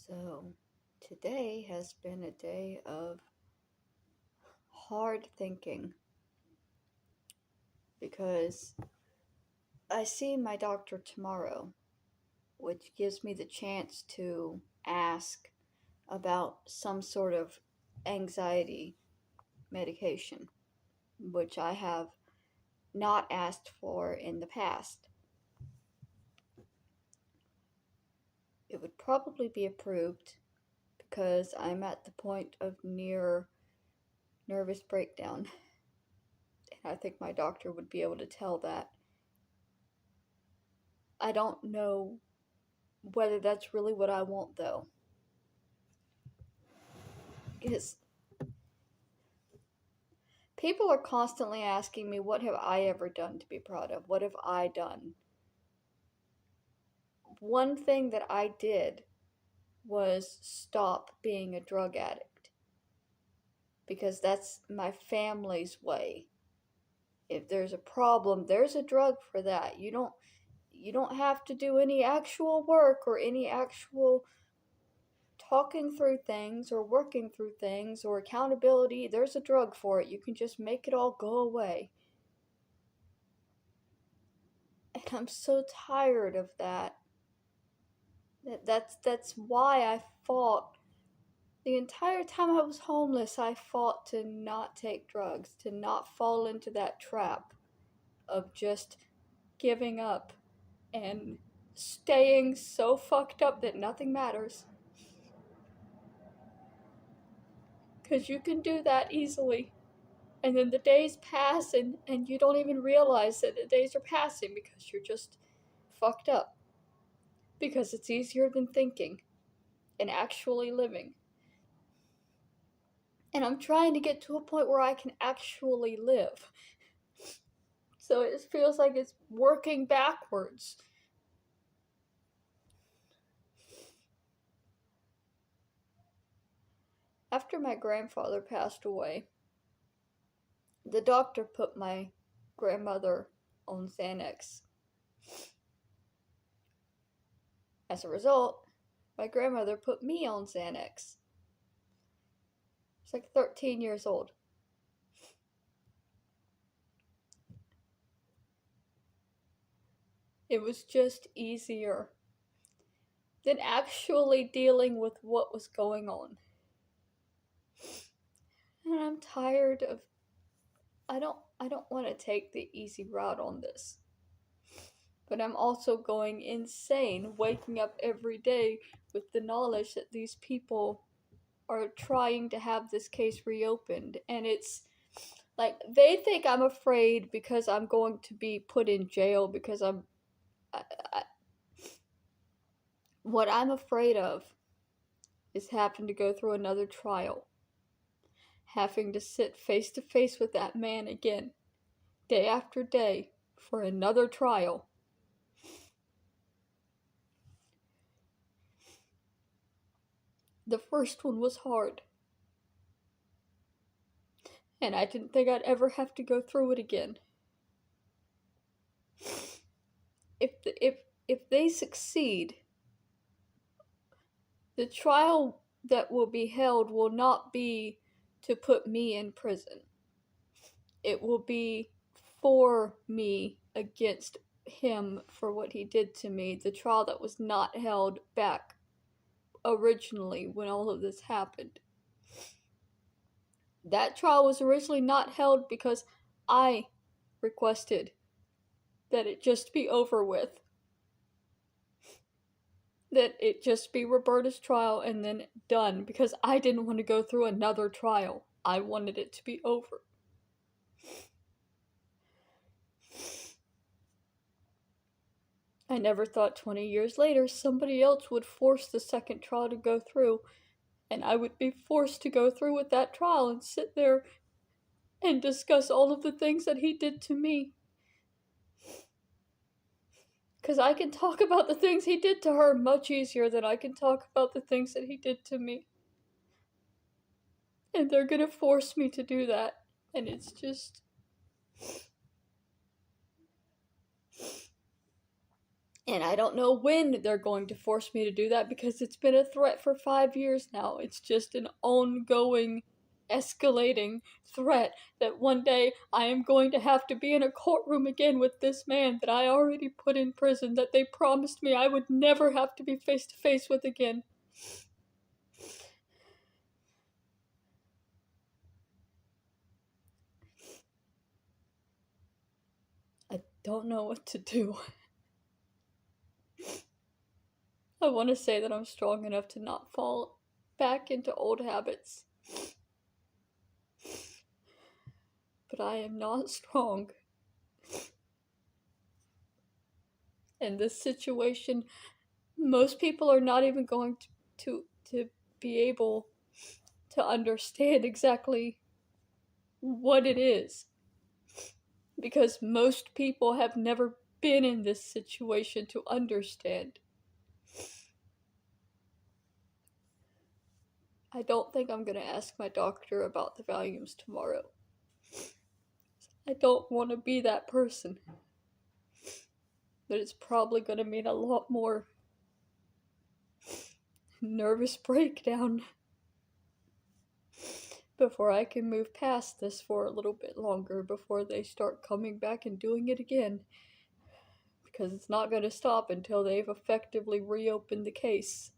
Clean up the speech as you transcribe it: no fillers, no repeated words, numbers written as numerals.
So, today has been a day of hard thinking because I see my doctor tomorrow, which gives me the chance to ask about some sort of anxiety medication, which I have not asked for in the past. It would probably be approved because I'm at the point of near nervous breakdown. And I think my doctor would be able to tell that. I don't know whether that's really what I want, though. Because people are constantly asking me, what have I ever done to be proud of? What have I done? One thing that I did was stop being a drug addict. Because that's my family's way. If there's a problem, there's a drug for that. You don't have to do any actual work or any actual talking through things or working through things or accountability. There's a drug for it. You can just make it all go away. And I'm so tired of that. That's why I fought the entire time I was homeless. I fought to not take drugs, to not fall into that trap of just giving up and staying so fucked up that nothing matters. Because you can do that easily. And then the days pass and you don't even realize that the days are passing because you're just fucked up. Because it's easier than thinking and actually living. And I'm trying to get to a point where I can actually live. So it feels like it's working backwards. After my grandfather passed away, the doctor put my grandmother on Xanax. As a result, my grandmother put me on Xanax. It's like 13 years old. It was just easier than actually dealing with what was going on. And I'm tired of I don't want to take the easy route on this. But I'm also going insane waking up every day with the knowledge that these people are trying to have this case reopened, and it's like they think I'm afraid because I'm going to be put in jail because what I'm afraid of is having to go through another trial, having to sit face to face with that man again, day after day, for another trial. The first one was hard, and I didn't think I'd ever have to go through it again. If they succeed, the trial that will be held will not be to put me in prison. It will be for me against him for what he did to me. The trial that was not held back originally when all of this happened. That trial was originally not held because I requested that it just be over with. That it just be Roberta's trial and then done, because I didn't want to go through another trial. I wanted it to be over. I never thought 20 years later somebody else would force the second trial to go through, and I would be forced to go through with that trial and sit there and discuss all of the things that he did to me. Because I can talk about the things he did to her much easier than I can talk about the things that he did to me. And they're gonna force me to do that. And it's just... And I don't know when they're going to force me to do that because it's been a threat for 5 years now. It's just an ongoing, escalating threat that one day I am going to have to be in a courtroom again with this man that I already put in prison that they promised me I would never have to be face to face with again. I don't know what to do. I want to say that I'm strong enough to not fall back into old habits. But I am not strong. In this situation, most people are not even going to be able to understand exactly what it is. Because most people have never been in this situation to understand. I don't think I'm going to ask my doctor about the volumes tomorrow. I don't want to be that person. But it's probably going to mean a lot more nervous breakdown before I can move past this for a little bit longer before they start coming back and doing it again. Because it's not going to stop until they've effectively reopened the case.